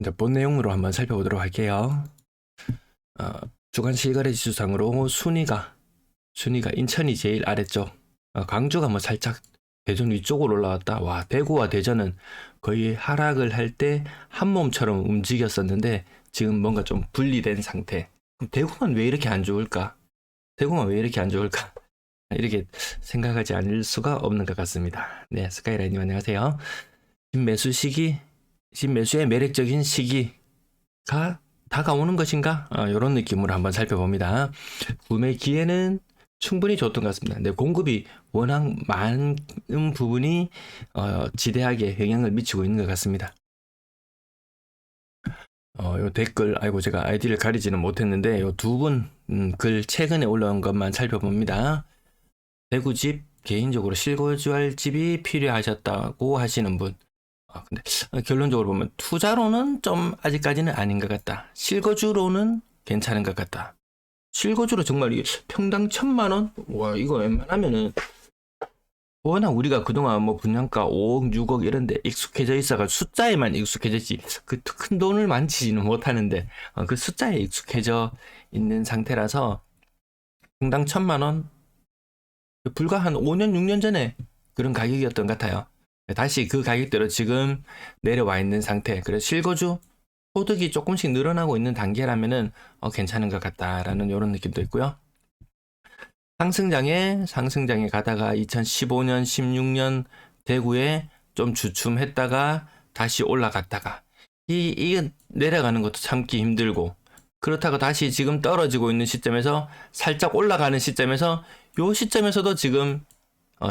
이제 본 내용으로 한번 살펴보도록 할게요. 어, 주간 실거래 지수상으로 순위가 인천이 제일 아래쪽, 광주가 뭐 살짝 대전 위쪽으로 올라왔다. 와, 대구와 대전은 거의 하락을 할 때 한 몸처럼 움직였었는데 지금 뭔가 좀 분리된 상태. 그럼 대구만 왜 이렇게 안 좋을까? 대구만 왜 이렇게 안 좋을까? 이렇게 생각하지 않을 수가 없는 것 같습니다. 네, 스카이라인님 안녕하세요. 신매수의 매력적인 시기가 다가오는 것인가? 이런 느낌으로 한번 살펴봅니다. 구매 기회는 충분히 좋던 것 같습니다. 근데 공급이 워낙 많은 부분이 지대하게 영향을 미치고 있는 것 같습니다. 요 댓글, 아이고, 제가 아이디를 가리지는 못했는데, 요 두 분, 글 최근에 올라온 것만 살펴봅니다. 대구 집, 개인적으로 실거주할 집이 필요하셨다고 하시는 분. 근데 결론적으로 보면 투자로는 좀 아직까지는 아닌 것 같다. 실거주로는 괜찮은 것 같다. 실거주로 정말 평당 1,000만 원? 와, 이거 웬만하면은 워낙 우리가 그동안 뭐 분양가 5억, 6억 이런데 익숙해져 있어가 숫자에만 익숙해졌지 그 큰 돈을 만지지는 못하는데 그 숫자에 익숙해져 있는 상태라서 평당 1,000만 원? 불과 한 5년, 6년 전에 그런 가격이었던 것 같아요. 다시 그 가격대로 지금 내려와 있는 상태. 그래서 실거주 소득이 조금씩 늘어나고 있는 단계라면은 괜찮은 것 같다라는 이런 느낌도 있고요. 상승장에 가다가 2015년, 16년 대구에 좀 주춤했다가 다시 올라갔다가 이게 내려가는 것도 참기 힘들고 그렇다고 다시 지금 떨어지고 있는 시점에서 살짝 올라가는 시점에서 요 시점에서도 지금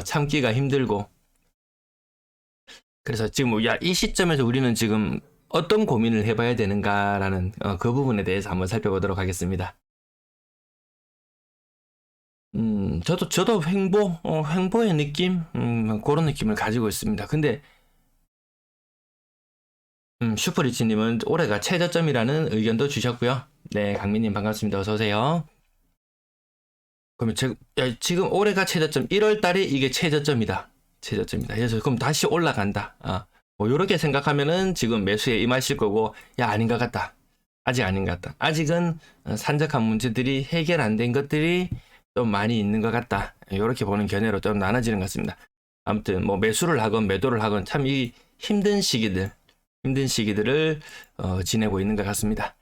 참기가 힘들고 그래서 지금 이 시점에서 우리는 지금 어떤 고민을 해봐야 되는가라는 그 부분에 대해서 한번 살펴보도록 하겠습니다. 저도 횡보의 느낌, 그런 느낌을 가지고 있습니다. 근데, 슈퍼리치님은 올해가 최저점이라는 의견도 주셨고요. 네, 강민님 반갑습니다. 어서오세요. 그러면 지금 올해가 최저점, 1월 달에 이게 최저점이다. 최저점이다. 그래서 그럼 다시 올라간다. 뭐, 요렇게 생각하면은 지금 매수에 임하실 거고, 야, 아닌 것 같다. 아직 아닌 것 같다. 아직은 산적한 문제들이 해결 안 된 것들이 좀 많이 있는 것 같다. 요렇게 보는 견해로 좀 나눠지는 것 같습니다. 아무튼 뭐 매수를 하건 매도를 하건 참 이 힘든 시기들을 지내고 있는 것 같습니다.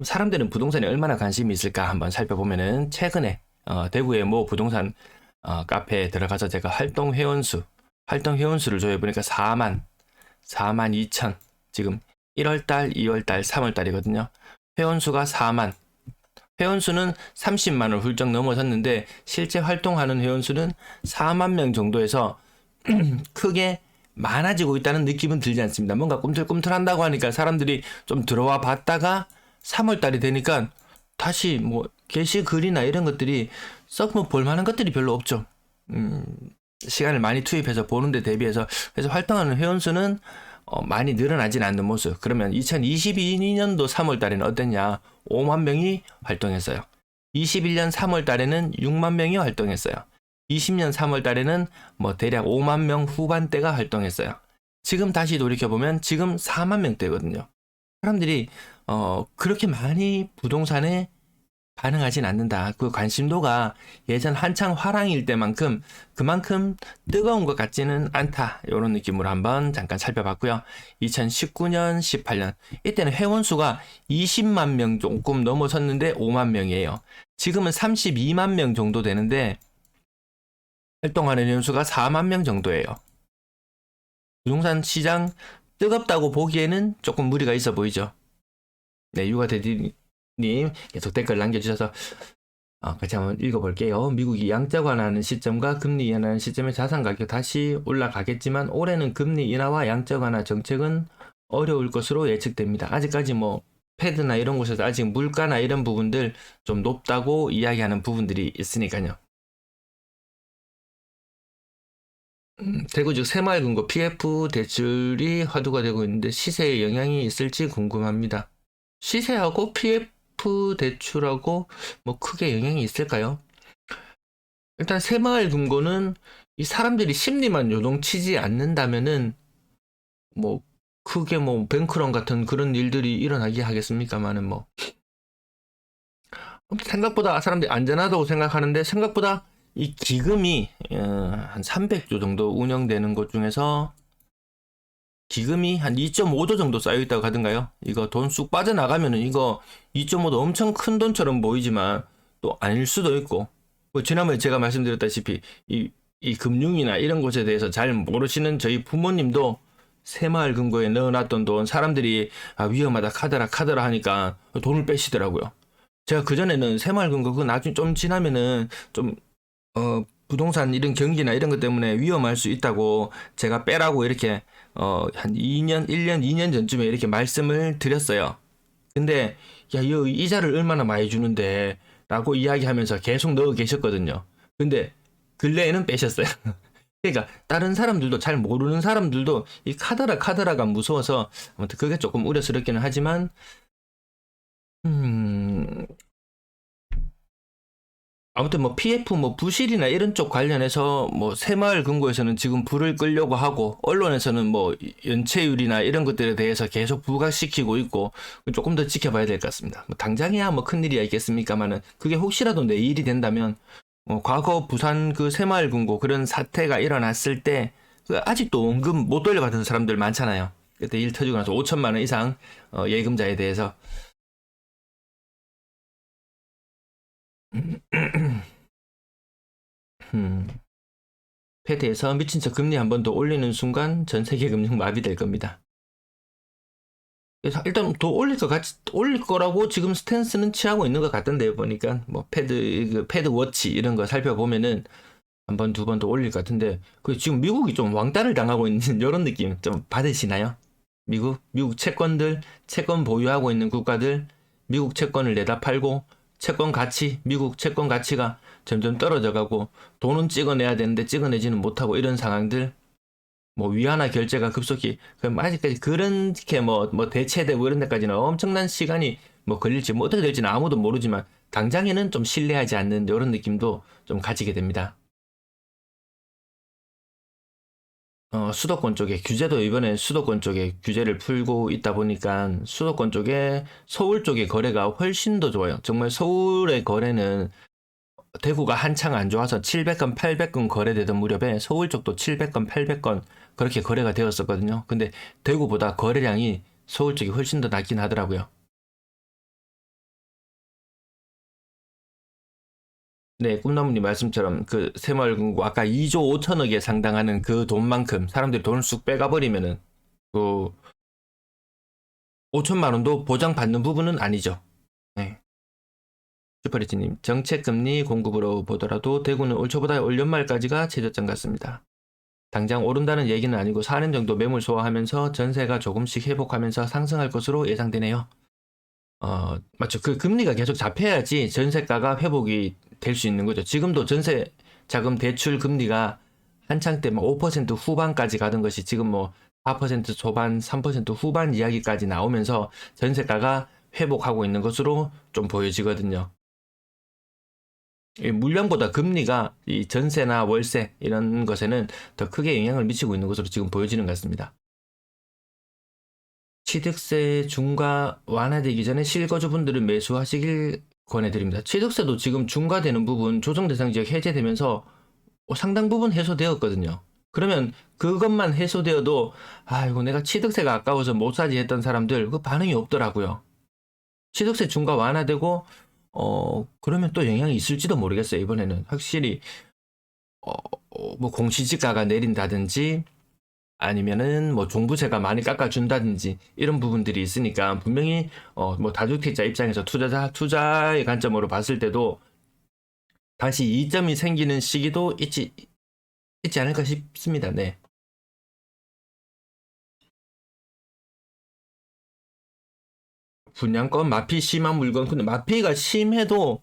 사람들은 부동산에 얼마나 관심이 있을까 한번 살펴보면은 최근에 대구의 모 부동산 카페에 들어가서 제가 활동 회원수를 조회해보니까 4만 2천 지금 1월달, 2월달, 3월달이거든요. 회원수가 4만 회원수는 30만을 훌쩍 넘어섰는데 실제 활동하는 회원수는 4만 명 정도에서 크게 많아지고 있다는 느낌은 들지 않습니다. 뭔가 꿈틀꿈틀한다고 하니까 사람들이 좀 들어와 봤다가 3월달이 되니까 다시 뭐 게시글이나 이런 것들이 썩 뭐 볼만한 것들이 별로 없죠. 시간을 많이 투입해서 보는데 대비해서 그래서 활동하는 회원수는 많이 늘어나진 않는 모습. 그러면 2022년도 3월 달에는 어땠냐? 5만 명이 활동했어요. 21년 3월 달에는 6만 명이 활동했어요. 20년 3월 달에는 뭐 대략 5만 명 후반대가 활동했어요. 지금 다시 돌이켜보면 지금 4만 명대거든요. 사람들이 그렇게 많이 부동산에 반응하진 않는다. 그 관심도가 예전 한창 화랑일 때만큼 그만큼 뜨거운 것 같지는 않다. 이런 느낌으로 한번 잠깐 살펴봤고요. 2019년, 18년 이때는 회원수가 20만 명 조금 넘어섰는데 5만 명이에요. 지금은 32만 명 정도 되는데 활동하는 회원수가 4만 명 정도예요. 부동산 시장 뜨겁다고 보기에는 조금 무리가 있어 보이죠. 네, 육아대디님 계속 댓글 남겨주셔서 같이 한번 읽어볼게요. 미국이 양적 완화하는 시점과 금리 인하하는 시점에 자산 가격 다시 올라가겠지만 올해는 금리 인하와 양적 완화 정책은 어려울 것으로 예측됩니다. 아직까지 뭐 패드나 이런 곳에서 아직 물가나 이런 부분들 좀 높다고 이야기하는 부분들이 있으니까요. 대구 즉 새마을금고 PF 대출이 화두가 되고 있는데 시세에 영향이 있을지 궁금합니다. 시세하고 PF 대출하고 뭐 크게 영향이 있을까요? 일단 새마을금고는 이 사람들이 심리만 요동치지 않는다면은 뭐 크게 뭐 뱅크런 같은 그런 일들이 일어나게 하겠습니까만은 뭐 생각보다 사람들이 안전하다고 생각하는데 생각보다 이 기금이 한 300조 정도 운영되는 것 중에서 기금이 한 2.5조 정도 쌓여 있다고 하던가요? 이거 돈 쑥 빠져나가면은 이거 2.5도 엄청 큰 돈처럼 보이지만 또 아닐 수도 있고 뭐 지난번에 제가 말씀드렸다시피 이 금융이나 이런 곳에 대해서 잘 모르시는 저희 부모님도 새마을금고에 넣어놨던 돈 사람들이 위험하다 카더라 하니까 돈을 빼시더라고요. 제가 그전에는 새마을금고 그 나중에 좀 지나면은 좀 부동산 이런 경기나 이런 것 때문에 위험할 수 있다고 제가 빼라고 이렇게 한 2년, 1년, 2년 전쯤에 이렇게 말씀을 드렸어요. 근데 야, 이 이자를 얼마나 많이 주는데 라고 이야기하면서 계속 넣어 계셨거든요. 근데 근래에는 빼셨어요. 그러니까 다른 사람들도 잘 모르는 사람들도 이 카더라가 무서워서 아무튼 그게 조금 우려스럽기는 하지만 음, 아무튼 뭐 PF 뭐 부실이나 이런 쪽 관련해서 뭐 새마을금고에서는 지금 불을 끌려고 하고 언론에서는 뭐 연체율이나 이런 것들에 대해서 계속 부각시키고 있고 조금 더 지켜봐야 될 것 같습니다. 뭐 당장이야 뭐 큰일이야 있겠습니까만은 그게 혹시라도 내일이 된다면 과거 부산 그 새마을금고 그런 사태가 일어났을 때 그 아직도 원금 못 돌려받은 사람들 많잖아요. 그때 일 터지고 나서 5천만 원 이상 예금자에 대해서 음. 패드에서 미친 척 금리 한 번 더 올리는 순간 전 세계 금융 마비될 겁니다. 그래서 일단 더 올릴 거라고 지금 스탠스는 취하고 있는 것 같던데요. 보니까 뭐 패드 워치 이런 거 살펴보면은 한 번, 두 번 더 올릴 것 같은데 그 지금 미국이 좀 왕따를 당하고 있는 이런 느낌 좀 받으시나요? 미국 채권 보유하고 있는 국가들 미국 채권을 내다 팔고 미국 채권 가치가 점점 떨어져 가고 돈은 찍어내야 되는데 찍어내지는 못하고 이런 상황들 뭐 위안화 결제가 급속히 그럼 아직까지 그렇게 뭐 대체되고 이런 데까지는 엄청난 시간이 뭐 걸릴지 뭐 어떻게 될지는 아무도 모르지만 당장에는 좀 신뢰하지 않는 이런 느낌도 좀 가지게 됩니다. 수도권 쪽에 규제도 이번에 수도권 쪽에 규제를 풀고 있다 보니까 수도권 쪽에 서울 쪽의 거래가 훨씬 더 좋아요. 정말 서울의 거래는 대구가 한창 안 좋아서 700건, 800건 거래되던 무렵에 서울 쪽도 700건, 800건 그렇게 거래가 되었었거든요. 근데 대구보다 거래량이 서울 쪽이 훨씬 더 낮긴 하더라고요. 네, 꿈나무님 말씀처럼 그 새마을금고 아까 2조 5천억에 상당하는 그 돈만큼 사람들이 돈을 쑥 빼가버리면은 그 5천만 원도 보장받는 부분은 아니죠. 네. 슈퍼리치님, 정책금리 공급으로 보더라도 대구는 올 초보다 올 연말까지가 최저점 같습니다. 당장 오른다는 얘기는 아니고 4년 정도 매물 소화하면서 전세가 조금씩 회복하면서 상승할 것으로 예상되네요. 맞죠. 그 금리가 계속 잡혀야지 전세가가 회복이 될 수 있는 거죠. 지금도 전세 자금 대출 금리가 한창 때 뭐 5% 후반까지 가던 것이 지금 뭐 4% 초반, 3% 후반 이야기까지 나오면서 전세가가 회복하고 있는 것으로 좀 보여지거든요. 이 물량보다 금리가 이 전세나 월세 이런 것에는 더 크게 영향을 미치고 있는 것으로 지금 보여지는 것 같습니다. 취득세 중과 완화되기 전에 실거주분들은 매수하시길 권해드립니다. 취득세도 지금 중과되는 부분 조정 대상 지역 해제되면서 상당 부분 해소되었거든요. 그러면 그것만 해소되어도 아이고 내가 취득세가 아까워서 못 사지 했던 사람들 그 반응이 없더라고요. 취득세 중과 완화되고 그러면 또 영향이 있을지도 모르겠어요. 이번에는 확실히 뭐 공시지가가 내린다든지 아니면은 뭐 종부세가 많이 깎아준다든지 이런 부분들이 있으니까 분명히 뭐 다주택자 입장에서 투자의 관점으로 봤을 때도 다시 이점이 생기는 시기도 있지 않을까 싶습니다. 네. 분양권 마피 심한 물건 근데 마피가 심해도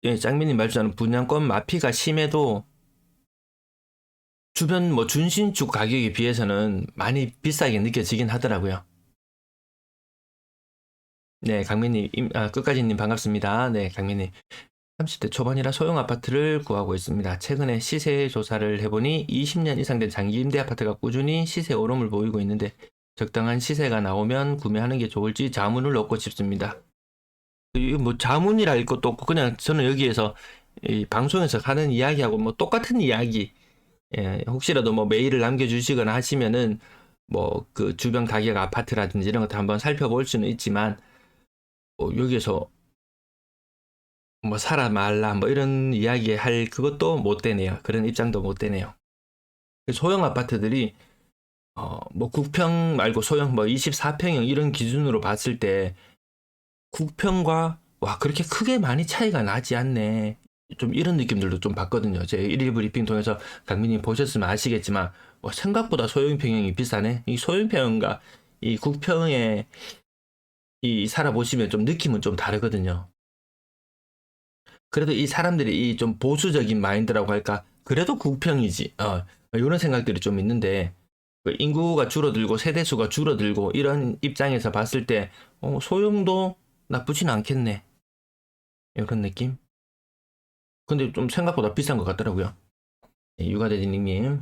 예, 짱민님 말씀하는 분양권 마피가 심해도 주변 뭐 준신축 가격에 비해서는 많이 비싸게 느껴지긴 하더라고요. 네, 강민님, 끝까지님 반갑습니다. 네, 강민님. 30대 초반이라 소형 아파트를 구하고 있습니다. 최근에 시세 조사를 해보니 20년 이상 된 장기 임대 아파트가 꾸준히 시세 오름을 보이고 있는데 적당한 시세가 나오면 구매하는 게 좋을지 자문을 얻고 싶습니다. 이거 뭐 자문이랄 것도 없고 그냥 저는 여기에서 이 방송에서 하는 이야기하고 뭐 똑같은 이야기, 예, 혹시라도 뭐 메일을 남겨주시거나 하시면은 뭐 그 주변 가격 아파트라든지 이런 것도 한번 살펴볼 수는 있지만 여기에서 뭐 사라 말라 뭐 이런 이야기 할 그것도 못 되네요. 그런 입장도 못 되네요. 소형 아파트들이 뭐 국평 말고 소형 뭐 24평형 이런 기준으로 봤을 때 국평과 와 그렇게 크게 많이 차이가 나지 않네. 좀 이런 느낌들도 좀 봤거든요. 제 일일 브리핑 통해서 강민님 보셨으면 아시겠지만 생각보다 소형 평형이 비싸네. 이 소형 평형과 이 국평에 이 살아보시면 좀 느낌은 좀 다르거든요. 그래도 이 사람들이 이 좀 보수적인 마인드라고 할까? 그래도 국평이지. 이런 생각들이 좀 있는데 그 인구가 줄어들고 세대수가 줄어들고 이런 입장에서 봤을 때 소형도 나쁘진 않겠네. 이런 느낌? 근데 좀 생각보다 비싼 것 같더라고요. 네, 육아대리님.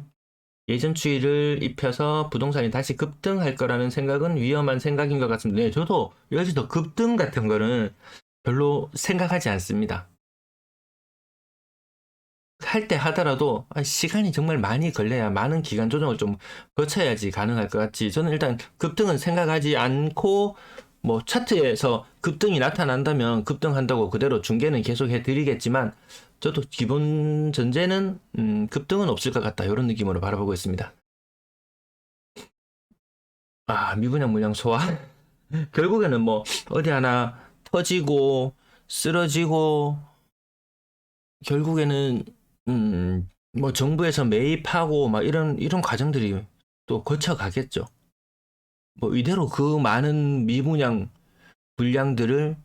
예전 추이를 입혀서 부동산이 다시 급등할 거라는 생각은 위험한 생각인 것 같습니다. 네, 저도 여기서 급등 같은 거는 별로 생각하지 않습니다. 할 때 하더라도 시간이 정말 많이 걸려야 많은 기간 조정을 좀 거쳐야지 가능할 것 같지. 저는 일단 급등은 생각하지 않고 뭐 차트에서 급등이 나타난다면 급등한다고 그대로 중계는 계속 해드리겠지만 저도 기본 전제는 급등은 없을 것 같다 이런 느낌으로 바라보고 있습니다. 미분양 물량 소화 결국에는 뭐 어디 하나 터지고 쓰러지고 결국에는 뭐 정부에서 매입하고 막 이런 과정들이 또 거쳐가겠죠. 뭐 이대로 그 많은 미분양 분량들을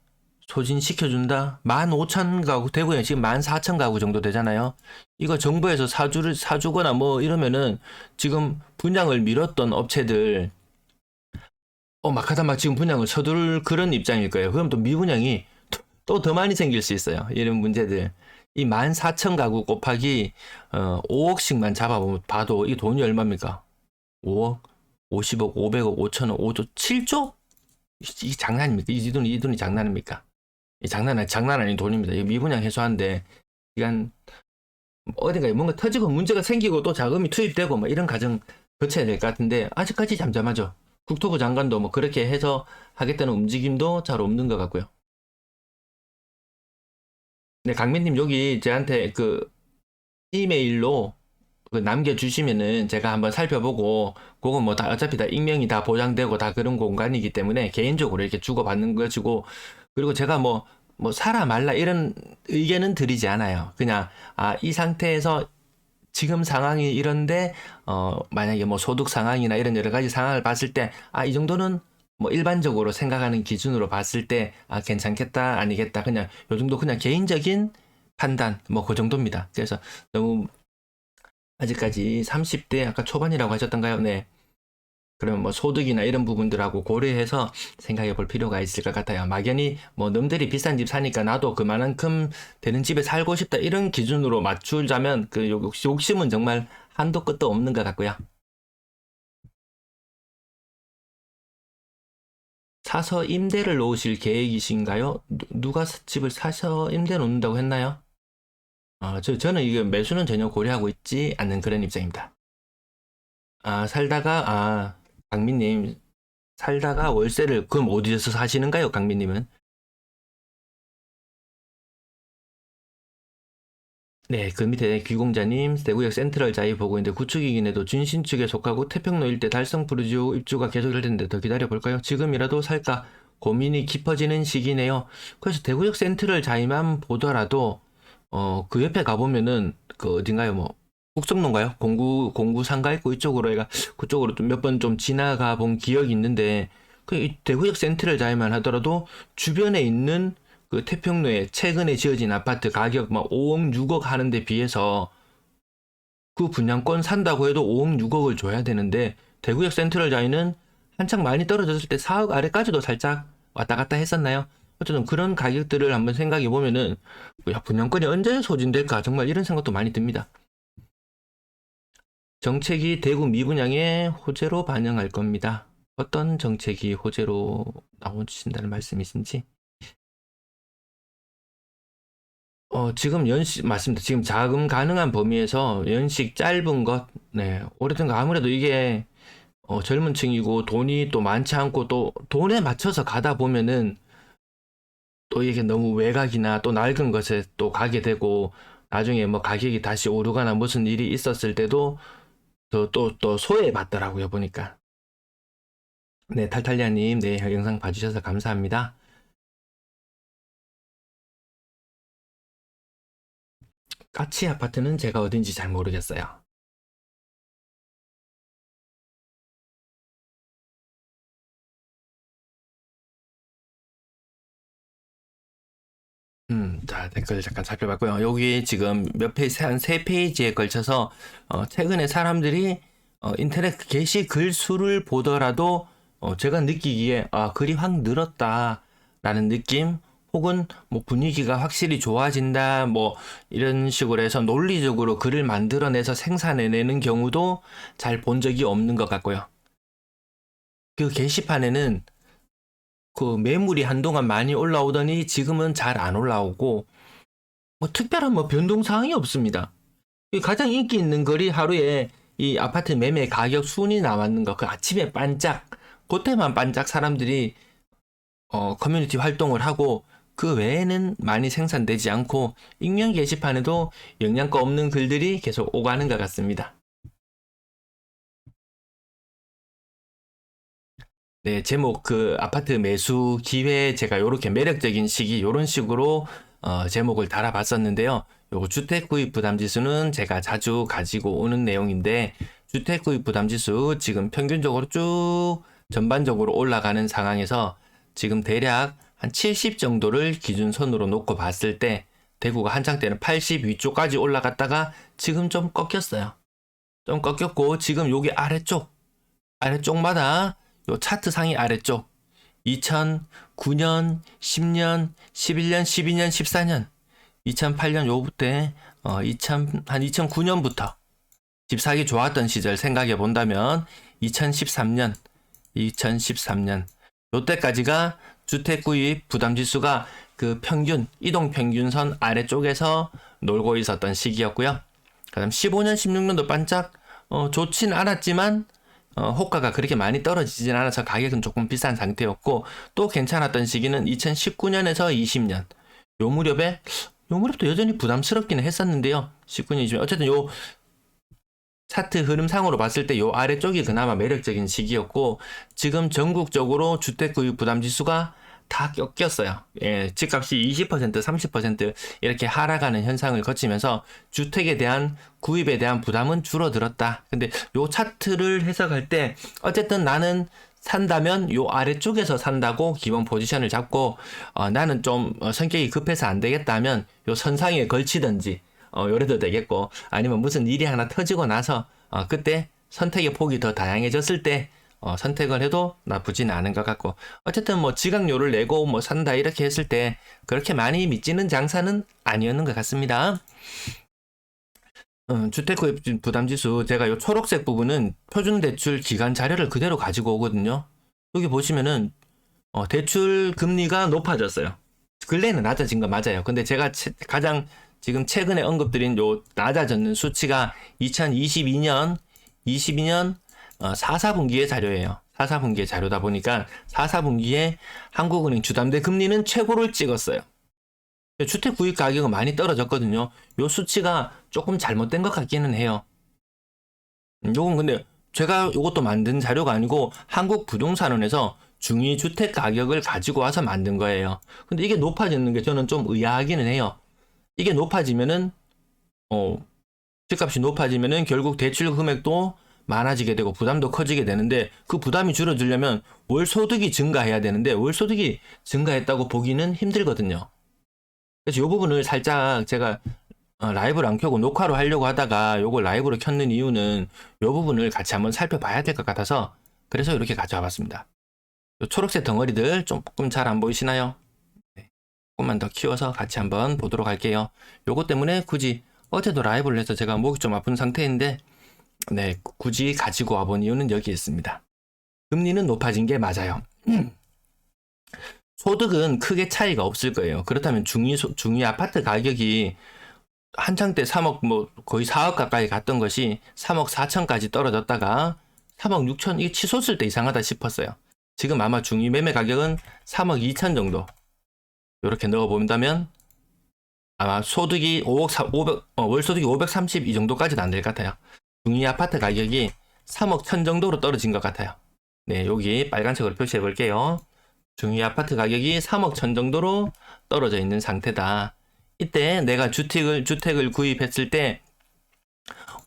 소진시켜준다? 15,000가구, 대구에 지금 14,000가구 정도 되잖아요. 이거 정부에서 사주거나 뭐 이러면은 지금 분양을 미뤘던 업체들, 막하다 막 지금 분양을 서둘 그런 입장일 거예요. 그럼 또 미분양이 또 더 많이 생길 수 있어요. 이런 문제들. 이 14,000가구 곱하기 5억씩만 잡아봐도 이 돈이 얼마입니까? 5억, 50억, 500억, 5천억, 5조, 7조? 이 장난입니까? 이 돈이 장난입니까? 이 장난 아닌 돈입니다. 이 미분양 해소하는데 시간 어딘가에 뭔가 터지고 문제가 생기고 또 자금이 투입되고 뭐 이런 과정 거쳐야 될 것 같은데 아직까지 잠잠하죠. 국토부 장관도 뭐 그렇게 해서 하겠다는 움직임도 잘 없는 것 같고요. 네, 강민님 여기 저한테 그 이메일로 그 남겨주시면은 제가 한번 살펴보고 그건 뭐 다 어차피 다 익명이 다 보장되고 다 그런 공간이기 때문에 개인적으로 이렇게 주고받는 것이고 그리고 제가 뭐 사라 말라 이런 의견은 드리지 않아요. 그냥 이 상태에서 지금 상황이 이런데 만약에 뭐 소득 상황이나 이런 여러 가지 상황을 봤을 때 이 정도는 뭐 일반적으로 생각하는 기준으로 봤을 때 괜찮겠다 아니겠다 그냥 요 정도 그냥 개인적인 판단 뭐 그 정도입니다. 그래서 너무 아직까지 30대 아까 초반이라고 하셨던가요? 네. 그러면 뭐 소득이나 이런 부분들하고 고려해서 생각해 볼 필요가 있을 것 같아요. 막연히 뭐 남들이 비싼 집 사니까 나도 그만큼 되는 집에 살고 싶다 이런 기준으로 맞추자면 그 욕심은 정말 한도 끝도 없는 것 같고요. 사서 임대를 놓으실 계획이신가요? 누가 집을 사서 임대 놓는다고 했나요? 저는 이게 매수는 전혀 고려하고 있지 않는 그런 입장입니다. 살다가, 강민님, 살다가 월세를, 그럼 어디에서 사시는가요, 강민님은? 네, 그 밑에 귀공자님, 대구역 센트럴 자이 보고 있는데, 구축이긴 해도 준신축에 속하고 태평로 일대 달성 푸르지오 입주가 계속 될 텐데 더 기다려볼까요? 지금이라도 살까? 고민이 깊어지는 시기네요. 그래서 대구역 센트럴 자이만 보더라도, 그 옆에 가보면은, 그 어딘가요, 뭐, 북성로인가요? 공구 상가 있고 이쪽으로 얘가 그쪽으로 좀 몇 번 좀 지나가 본 기억이 있는데 그 대구역 센트럴 자이만 하더라도 주변에 있는 그 태평로에 최근에 지어진 아파트 가격 막 5억 6억 하는데 비해서 그 분양권 산다고 해도 5억 6억을 줘야 되는데 대구역 센트럴 자이는 한창 많이 떨어졌을 때 4억 아래까지도 살짝 왔다 갔다 했었나요? 어쨌든 그런 가격들을 한번 생각해 보면은 야 분양권이 언제 소진될까 정말 이런 생각도 많이 듭니다. 정책이 대구 미분양에 호재로 반영할 겁니다. 어떤 정책이 호재로 나오신다는 말씀이신지? 지금 맞습니다. 지금 자금 가능한 범위에서 연식 짧은 것, 네, 오래된 거 아무래도 이게 젊은 층이고 돈이 또 많지 않고 또 돈에 맞춰서 가다 보면은 또 이게 너무 외곽이나 또 낡은 것에 또 가게 되고 나중에 뭐 가격이 다시 오르거나 무슨 일이 있었을 때도 또 소외받더라고요, 보니까. 네, 탈탈리아님, 네, 영상 봐주셔서 감사합니다. 까치 아파트는 제가 어딘지 잘 모르겠어요. 자, 댓글 잠깐 살펴봤고요. 여기 지금 몇 페이지, 한 세 페이지에 걸쳐서, 최근에 사람들이, 인터넷 게시 글 수를 보더라도, 제가 느끼기에, 아, 글이 확 늘었다라는 느낌, 혹은 뭐 분위기가 확실히 좋아진다, 뭐, 이런 식으로 해서 논리적으로 글을 만들어내서 생산해내는 경우도 잘 본 적이 없는 것 같고요. 그 게시판에는 그 매물이 한동안 많이 올라오더니 지금은 잘 안 올라오고, 뭐 특별한 뭐 변동 사항이 없습니다. 가장 인기 있는 글이 하루에 이 아파트 매매 가격 순위 나왔는 거, 그 아침에 반짝, 그때만 반짝 사람들이 커뮤니티 활동을 하고 그 외에는 많이 생산되지 않고 익명 게시판에도 영양가 없는 글들이 계속 오가는 것 같습니다. 네, 제목 그 아파트 매수 기회 제가 이렇게 매력적인 시기 이런 식으로 제목을 달아봤었는데요. 요거 주택 구입 부담 지수는 제가 자주 가지고 오는 내용인데 주택 구입 부담 지수 지금 평균적으로 쭉 전반적으로 올라가는 상황에서 지금 대략 한 70 정도를 기준선으로 놓고 봤을 때 대구가 한창 때는 80 위쪽까지 올라갔다가 지금 좀 꺾였어요. 좀 꺾였고 지금 여기 아래쪽마다 요 차트 상위 아래쪽 2009년, 10년, 11년, 12년, 14년, 2008년 요때 한 2009년부터 집 사기 좋았던 시절 생각해 본다면 2013년 요때까지가 주택 구입 부담 지수가 그 평균 이동 평균선 아래쪽에서 놀고 있었던 시기였고요. 그다음 15년, 16년도 반짝 좋진 않았지만 호가가 그렇게 많이 떨어지진 않아서 가격은 조금 비싼 상태였고 또 괜찮았던 시기는 2019년에서 20년 요 무렵도 여전히 부담스럽기는 했었는데요. 19년, 20년 어쨌든 요 차트 흐름상으로 봤을 때 요 아래쪽이 그나마 매력적인 시기였고 지금 전국적으로 주택 구입 부담 지수가 다 꺾였어요. 예, 집값이 20%, 30% 이렇게 하락하는 현상을 거치면서 주택에 대한 구입에 대한 부담은 줄어들었다. 근데 요 차트를 해석할 때 어쨌든 나는 산다면 요 아래쪽에서 산다고 기본 포지션을 잡고 나는 좀 성격이 급해서 안 되겠다면 요 선상에 걸치든지 요래도 되겠고 아니면 무슨 일이 하나 터지고 나서 그때 선택의 폭이 더 다양해졌을 때 선택을 해도 나쁘진 않은 것 같고 어쨌든 뭐 지각료를 내고 뭐 산다 이렇게 했을 때 그렇게 많이 미치는 장사는 아니었는 것 같습니다. 주택구입 부담지수 제가 요 초록색 부분은 표준대출 기간 자료를 그대로 가지고 오거든요. 여기 보시면은 대출 금리가 높아졌어요. 근래는 낮아진 거 맞아요. 근데 제가 가장 지금 최근에 언급드린 요 낮아졌는 수치가 2022년 4, 4분기의 자료예요. 4, 4분기의 자료다 보니까 4, 4분기에 한국은행 주담대 금리는 최고를 찍었어요. 주택 구입 가격은 많이 떨어졌거든요. 요 수치가 조금 잘못된 것 같기는 해요. 요건 근데 제가 요것도 만든 자료가 아니고 한국부동산원에서 중위 주택 가격을 가지고 와서 만든 거예요. 근데 이게 높아지는 게 저는 좀 의아하기는 해요. 이게 높아지면은 집값이 높아지면은 결국 대출 금액도 많아지게 되고 부담도 커지게 되는데 그 부담이 줄어들려면 월 소득이 증가해야 되는데 월 소득이 증가했다고 보기는 힘들거든요. 그래서 이 부분을 살짝 제가 라이브를 안 켜고 녹화로 하려고 하다가 요걸 라이브로 켰는 이유는 이 부분을 같이 한번 살펴봐야 될 것 같아서 그래서 이렇게 가져와 봤습니다. 요 초록색 덩어리들 조금 잘 안 보이시나요? 네, 조금만 더 키워서 같이 한번 보도록 할게요. 요것 때문에 굳이 어제도 라이브를 해서 제가 목이 좀 아픈 상태인데 네, 굳이 가지고 와본 이유는 여기 있습니다. 금리는 높아진 게 맞아요. 소득은 크게 차이가 없을 거예요. 그렇다면 중위 아파트 가격이 한창 때 3억 뭐 거의 4억 가까이 갔던 것이 3억 4천까지 떨어졌다가 3억 6천 이게 치솟을 때 이상하다 싶었어요. 지금 아마 중위 매매 가격은 3억 2천 정도 이렇게 넣어본다면 아마 소득이 월 소득이 530 이 정도까지는 안 될 것 같아요. 중위 아파트 가격이 3억 천 정도로 떨어진 것 같아요. 네, 여기 빨간색으로 표시해 볼게요. 중위 아파트 가격이 3억 천 정도로 떨어져 있는 상태다. 이때 내가 주택을 구입했을 때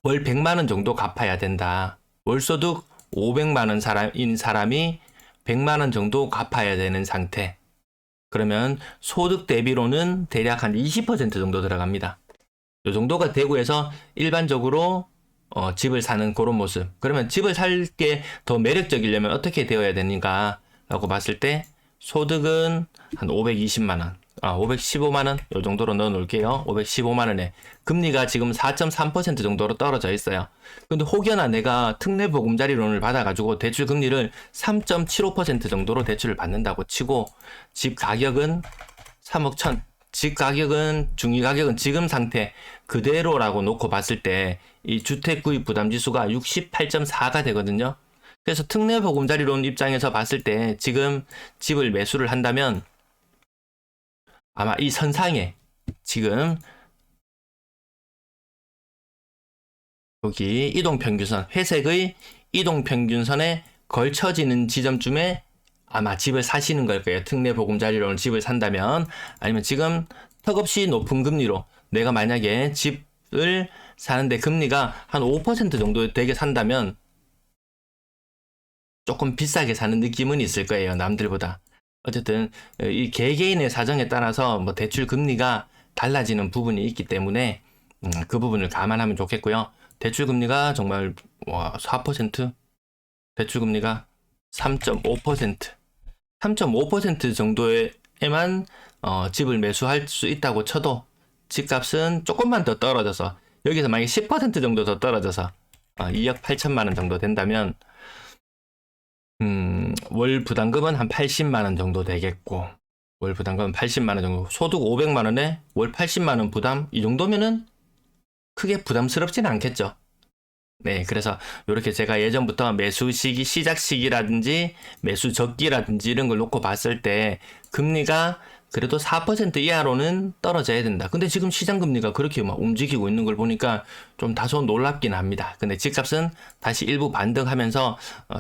월 100만 원 정도 갚아야 된다. 월소득 500만 원 인 사람이 100만 원 정도 갚아야 되는 상태. 그러면 소득 대비로는 대략 한 20% 정도 들어갑니다. 이 정도가 대구에서 일반적으로 집을 사는 그런 모습. 그러면 집을 살 게 더 매력적이려면 어떻게 되어야 되는가 라고 봤을 때 소득은 한 520만 원, 515만 원 이 정도로 넣어 놓을게요. 515만 원에 금리가 지금 4.3% 정도로 떨어져 있어요. 근데 혹여나 내가 특례 보금자리론을 받아가지고 대출 금리를 3.75% 정도로 대출을 받는다고 치고 집 가격은 3억 천, 집 가격은 중위 가격은 지금 상태 그대로라고 놓고 봤을 때 이 주택 구입 부담 지수가 68.4가 되거든요. 그래서 특례 보금자리론 입장에서 봤을 때 지금 집을 매수를 한다면 아마 이 선상에 지금 여기 이동평균선, 회색의 이동평균선에 걸쳐지는 지점쯤에 아마 집을 사시는 걸 거예요. 특례 보금자리론 집을 산다면. 아니면 지금 턱없이 높은 금리로 내가 만약에 집을 사는데 금리가 한 5% 정도 되게 산다면 조금 비싸게 사는 느낌은 있을 거예요. 남들보다. 어쨌든 이 개개인의 사정에 따라서 뭐 대출 금리가 달라지는 부분이 있기 때문에 그 부분을 감안하면 좋겠고요. 대출 금리가 정말 4%, 대출 금리가 3.5%, 3.5% 정도에만 집을 매수할 수 있다고 쳐도 집값은 조금만 더 떨어져서 여기서 만약에 10% 정도 더 떨어져서 2억 8천만 원 정도 된다면 월 부담금은 한 80만 원 정도 되겠고 월 부담금은 80만 원 정도 소득 500만 원에 월 80만 원 부담 이 정도면은 크게 부담스럽진 않겠죠. 네, 그래서 이렇게 제가 예전부터 매수 시기 시작 시기라든지 매수 적기라든지 이런 걸 놓고 봤을 때 금리가 그래도 4% 이하로는 떨어져야 된다. 근데 지금 시장 금리가 그렇게 막 움직이고 있는 걸 보니까 좀 다소 놀랍긴 합니다. 근데 집값은 다시 일부 반등하면서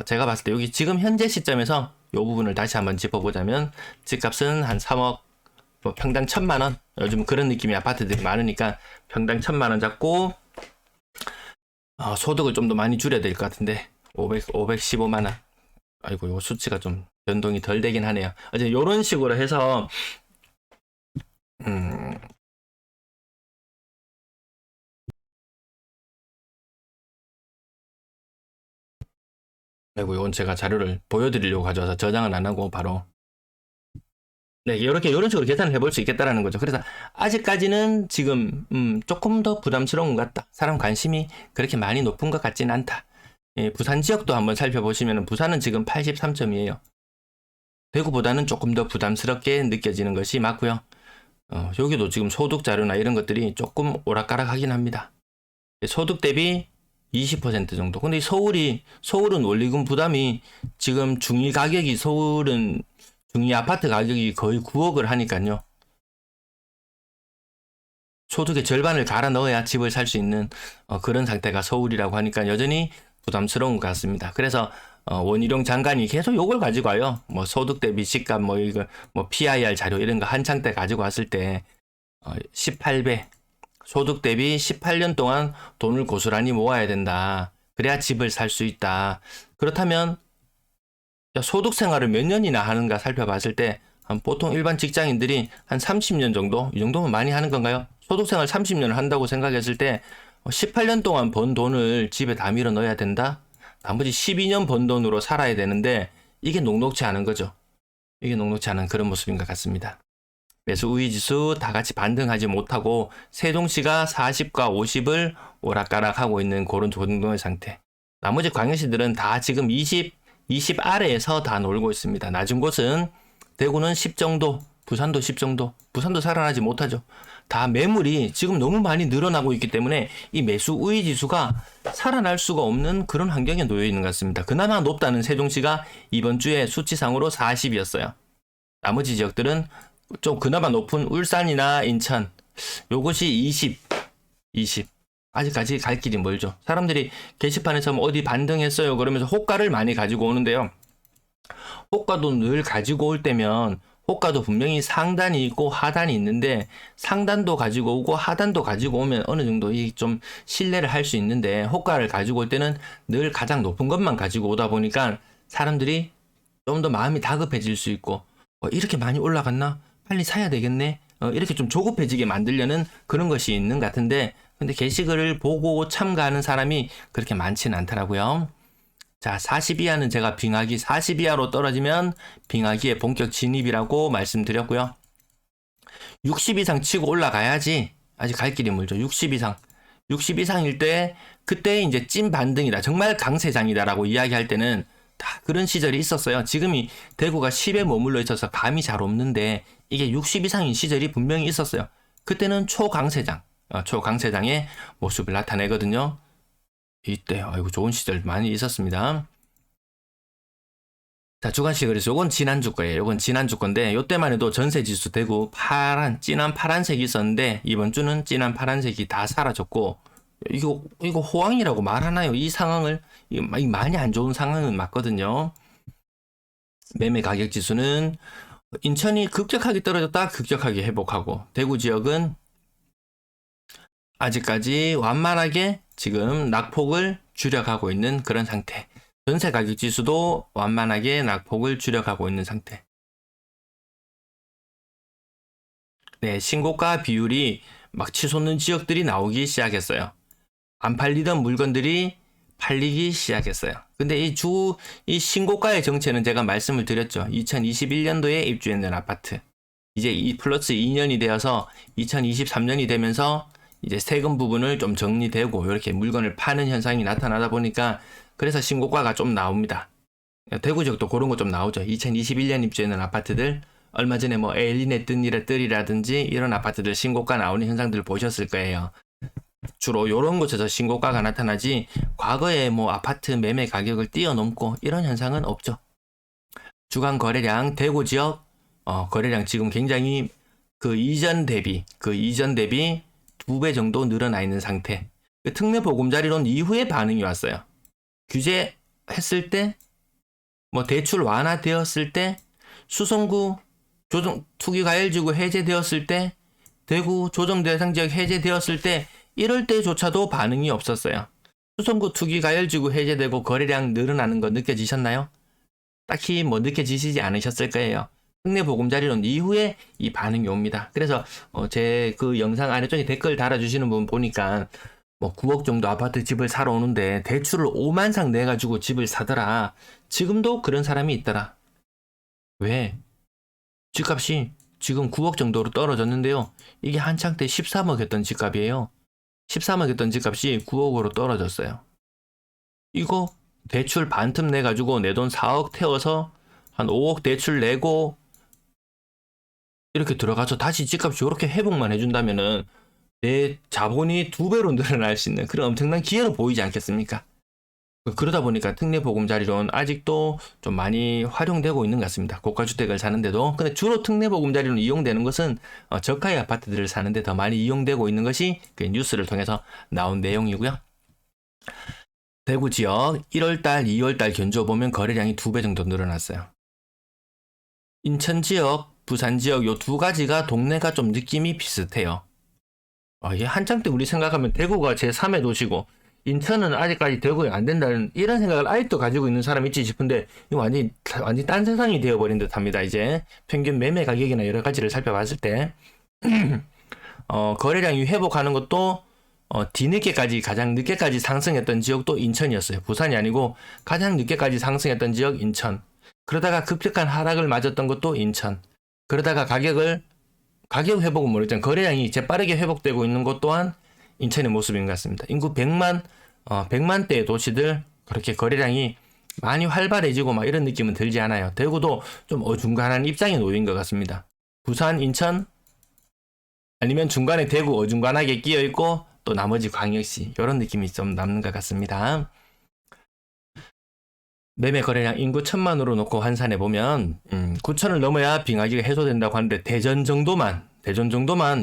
제가 봤을 때 여기 지금 현재 시점에서 이 부분을 다시 한번 짚어보자면 집값은 한 3억 뭐 평당 1,000만 원 요즘 그런 느낌의 아파트들이 많으니까 평당 1,000만 원 잡고 소득을 좀 더 많이 줄여야 될 것 같은데 515만 원. 아이고 요 수치가 좀 변동이 덜 되긴 하네요. 어제 요런 식으로 해서 아이고 이건 제가 자료를 보여드리려고 가져와서 저장은 안 하고 바로 네 이렇게 이런 식으로 계산을 해볼 수 있겠다라는 거죠. 그래서 아직까지는 지금 조금 더 부담스러운 것 같다. 사람 관심이 그렇게 많이 높은 것 같지는 않다. 예, 부산 지역도 한번 살펴보시면 부산은 지금 83점이에요. 대구보다는 조금 더 부담스럽게 느껴지는 것이 맞고요. 여기도 지금 소득 자료나 이런 것들이 조금 오락가락 하긴 합니다. 소득 대비 20% 정도. 근데 서울은 원리금 부담이 지금 중위 가격이 서울은 중위 아파트 가격이 거의 9억을 하니까요. 소득의 절반을 갈아 넣어야 집을 살 수 있는 그런 상태가 서울이라고 하니까 여전히 부담스러운 것 같습니다. 그래서 원희룡 장관이 계속 요걸 가지고 와요. 뭐 소득 대비 시가 뭐 이거 뭐 PIR 자료 이런 거 한창 때 가지고 왔을 때 18배 소득 대비 18년 동안 돈을 고스란히 모아야 된다. 그래야 집을 살 수 있다. 그렇다면 소득 생활을 몇 년이나 하는가 살펴봤을 때 보통 일반 직장인들이 한 30년 정도? 이 정도면 많이 하는 건가요? 소득 생활 30년을 한다고 생각했을 때 18년 동안 번 돈을 집에 다 밀어 넣어야 된다? 나머지 12년 번 돈으로 살아야 되는데 이게 녹록치 않은 거죠. 이게 녹록치 않은 그런 모습인 것 같습니다. 매수 우위 지수 다 같이 반등하지 못하고 세종시가 40과 50을 오락가락하고 있는 그런 정도의 상태. 나머지 광역시들은 다 지금 20, 20 아래에서 다 놀고 있습니다. 낮은 곳은 대구는 10 정도, 부산도 10 정도, 부산도 살아나지 못하죠. 다 매물이 지금 너무 많이 늘어나고 있기 때문에 이 매수 우위 지수가 살아날 수가 없는 그런 환경에 놓여 있는 것 같습니다. 그나마 높다는 세종시가 이번 주에 수치상으로 40이었어요. 나머지 지역들은 좀 그나마 높은 울산이나 인천, 요것이 20. 아직까지 갈 길이 멀죠. 사람들이 게시판에서 뭐 어디 반등했어요 그러면서 호가를 많이 가지고 오는데요. 호가도 늘 가지고 올 때면 호가도 분명히 상단이 있고 하단이 있는데 상단도 가지고 오고 하단도 가지고 오면 어느 정도 좀 신뢰를 할 수 있는데 호가를 가지고 올 때는 늘 가장 높은 것만 가지고 오다 보니까 사람들이 좀 더 마음이 다급해질 수 있고 이렇게 많이 올라갔나? 빨리 사야 되겠네? 이렇게 좀 조급해지게 만들려는 그런 것이 있는 것 같은데 근데 게시글을 보고 참가하는 사람이 그렇게 많지는 않더라고요. 자, 40 이하는 제가 빙하기 40 이하로 떨어지면 빙하기의 본격 진입이라고 말씀드렸고요. 60 이상 치고 올라가야지. 아직 갈 길이 멀죠. 60 이상. 60 이상일 때 그때 이제 찐 반등이다. 정말 강세장이다라고 이야기할 때는 다 그런 시절이 있었어요. 지금이 대구가 10에 머물러 있어서 감이 잘 없는데 이게 60 이상인 시절이 분명히 있었어요. 그때는 초강세장. 초강세장의 모습을 나타내거든요. 이때 아이고 좋은 시절 많이 있었습니다. 자, 주간식 그래서 요건 지난주 거예요. 요건 지난주 건데 요때만 해도 전세지수 대구 진한 파란색이 있었는데 이번 주는 진한 파란색이 다 사라졌고 이거 호황이라고 말하나요? 이 상황을 많이 안 좋은 상황은 맞거든요. 매매 가격 지수는 인천이 급격하게 떨어졌다 급격하게 회복하고 대구 지역은 아직까지 완만하게 지금 낙폭을 줄여가고 있는 그런 상태. 전세 가격 지수도 완만하게 낙폭을 줄여가고 있는 상태. 네, 신고가 비율이 막 치솟는 지역들이 나오기 시작했어요. 안 팔리던 물건들이 팔리기 시작했어요. 근데 이 신고가의 정체는 제가 말씀을 드렸죠. 2021년도에 입주했는 아파트. 이제 이 플러스 2년이 되어서 2023년이 되면서 이제 세금 부분을 좀 정리되고 이렇게 물건을 파는 현상이 나타나다 보니까 그래서 신고가가 좀 나옵니다. 대구 지역도 그런 거 좀 나오죠. 2021년 입주했는 아파트들 얼마 전에 뭐 엘리네 뜰이라든지 이런 아파트들 신고가 나오는 현상들을 보셨을 거예요. 주로 이런 곳에서 신고가가 나타나지 과거에 뭐 아파트 매매 가격을 뛰어넘고 이런 현상은 없죠. 주간 거래량 대구 지역 거래량 지금 굉장히 그 이전 대비 2배 정도 늘어나 있는 상태. 특례 보금자리론 이후에 반응이 왔어요. 규제했을 때, 뭐 대출 완화되었을 때, 수성구 투기과열지구 해제되었을 때, 대구 조정대상지역 해제되었을 때, 이럴 때조차도 반응이 없었어요. 수성구 투기과열지구 해제되고 거래량 늘어나는 거 느껴지셨나요? 딱히 뭐 느껴지시지 않으셨을 거예요. 특례 보금자리론 이후에 이 반응이 옵니다. 그래서 제 그 영상 아래쪽에 댓글 달아주시는 분 보니까 뭐 9억 정도 아파트 집을 사러 오는데 대출을 5만 상 내가지고 집을 사더라. 지금도 그런 사람이 있더라. 왜? 집값이 지금 9억 정도로 떨어졌는데요. 이게 한창 때 13억 했던 집값이에요. 13억 했던 집값이 9억으로 떨어졌어요. 이거 대출 반틈 내가지고 내 돈 4억 태워서 한 5억 대출 내고 이렇게 들어가서 다시 집값이 이렇게 회복만 해준다면은 내 자본이 2배로 늘어날 수 있는 그런 엄청난 기회로 보이지 않겠습니까? 그러다 보니까 특례보금자리론 아직도 좀 많이 활용되고 있는 것 같습니다. 고가주택을 사는데도. 근데 주로 특례보금자리론 이용되는 것은 저가의 아파트들을 사는데 더 많이 이용되고 있는 것이 그 뉴스를 통해서 나온 내용이고요. 대구 지역 1월달, 2월달 견주어보면 거래량이 2배 정도 늘어났어요. 인천 지역, 부산 지역 요 두 가지가 동네가 좀 느낌이 비슷해요. 이게 한창 때 우리 생각하면 대구가 제3의 도시고 인천은 아직까지 대구에 안 된다는 이런 생각을 아직도 가지고 있는 사람이 있지 싶은데 이거 완전히 딴 세상이 되어버린 듯 합니다. 이제 평균 매매 가격이나 여러 가지를 살펴봤을 때 거래량이 회복하는 것도 뒤늦게까지 가장 늦게까지 상승했던 지역도 인천이었어요. 부산이 아니고 가장 늦게까지 상승했던 지역 인천. 그러다가 급격한 하락을 맞았던 것도 인천. 그러다가 가격 회복은 모르겠지만 거래량이 재빠르게 회복되고 있는 것 또한 인천의 모습인 것 같습니다. 인구 100만대의 도시들 그렇게 거래량이 많이 활발해지고 막 이런 느낌은 들지 않아요. 대구도 좀 어중간한 입장에 놓인 것 같습니다. 부산, 인천, 아니면 중간에 대구 어중간하게 끼어 있고 또 나머지 광역시 이런 느낌이 좀 남는 것 같습니다. 매매 거래량 인구 1000만으로 놓고 환산해 보면 9천을 넘어야 빙하기가 해소된다고 하는데 대전 정도만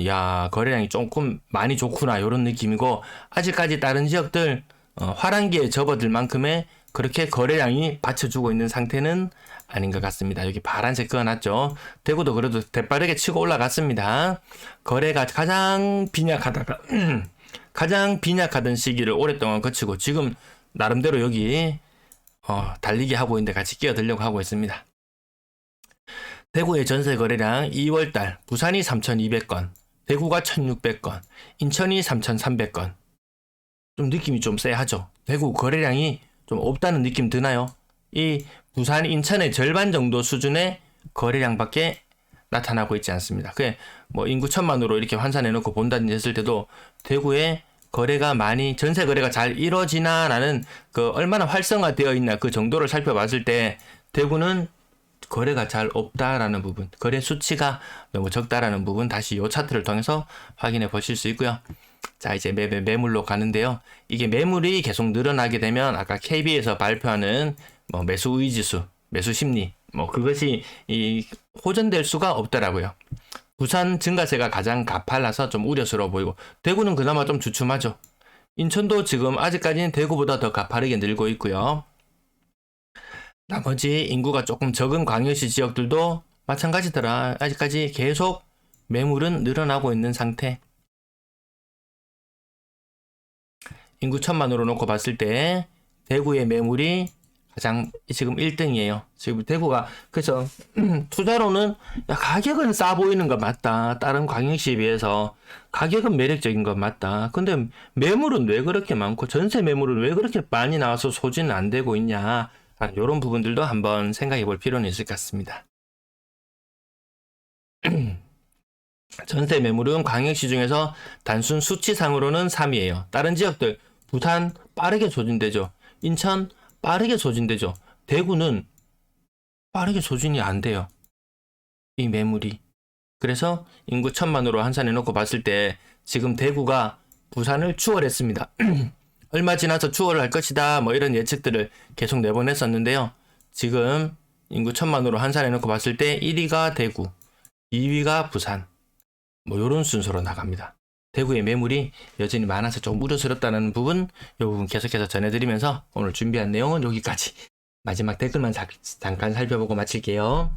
야 거래량이 조금 많이 좋구나 이런 느낌이고 아직까지 다른 지역들 화랑기에 접어들 만큼의 그렇게 거래량이 받쳐주고 있는 상태는 아닌 것 같습니다. 여기 파란색 그어놨죠. 대구도 그래도 대빠르게 치고 올라갔습니다. 거래가 가장 빈약하던 시기를 오랫동안 거치고 지금 나름대로 여기 달리기 하고 있는데 같이 끼어들려고 하고 있습니다. 대구의 전세 거래량 2월달 부산이 3,200건, 대구가 1,600건, 인천이 3,300건. 좀 느낌이 좀 쎄하죠. 대구 거래량이 좀 없다는 느낌 드나요? 이 부산, 인천의 절반 정도 수준의 거래량밖에 나타나고 있지 않습니다. 그게 뭐 인구 1000만으로 이렇게 환산해 놓고 본다든지 했을 때도 대구에 거래가 많이 전세 거래가 잘 이루어지나라는 그 얼마나 활성화되어 있나 그 정도를 살펴봤을 때 대구는 거래가 잘 없다라는 부분, 거래 수치가 너무 적다라는 부분 다시 이 차트를 통해서 확인해 보실 수 있고요. 자, 이제 매물로 가는데요. 이게 매물이 계속 늘어나게 되면 아까 KB에서 발표하는 뭐 매수 우위 지수, 매수 심리, 뭐 그것이 호전될 수가 없더라고요. 부산 증가세가 가장 가팔라서 좀 우려스러워 보이고 대구는 그나마 좀 주춤하죠. 인천도 지금 아직까지는 대구보다 더 가파르게 늘고 있고요. 나머지 인구가 조금 적은 광역시 지역들도 마찬가지더라. 아직까지 계속 매물은 늘어나고 있는 상태. 인구 1000만으로 놓고 봤을 때 대구의 매물이 가장 지금 1등이에요. 지금 대구가 그래서 투자로는 가격은 싸 보이는 건 맞다. 다른 광역시에 비해서 가격은 매력적인 건 맞다. 근데 매물은 왜 그렇게 많고 전세 매물은 왜 그렇게 많이 나와서 소진은 안 되고 있냐. 이런 부분들도 한번 생각해 볼 필요는 있을 것 같습니다. 전세 매물은 광역시 중에서 단순 수치상으로는 3위예요. 다른 지역들 부산 빠르게 소진되죠. 인천 빠르게 소진되죠. 대구는 빠르게 소진이 안 돼요. 이 매물이. 그래서 인구 1000만으로 환산해 놓고 봤을 때 지금 대구가 부산을 추월했습니다. 얼마 지나서 추월을 할 것이다. 뭐 이런 예측들을 계속 내보냈었는데요. 지금 인구 1000만으로 환산해 놓고 봤을 때 1위가 대구, 2위가 부산. 뭐 요런 순서로 나갑니다. 대구의 매물이 여전히 많아서 좀 우려스럽다는 부분, 이 부분 계속해서 전해드리면서 오늘 준비한 내용은 여기까지. 마지막 댓글만 잠깐 살펴보고 마칠게요.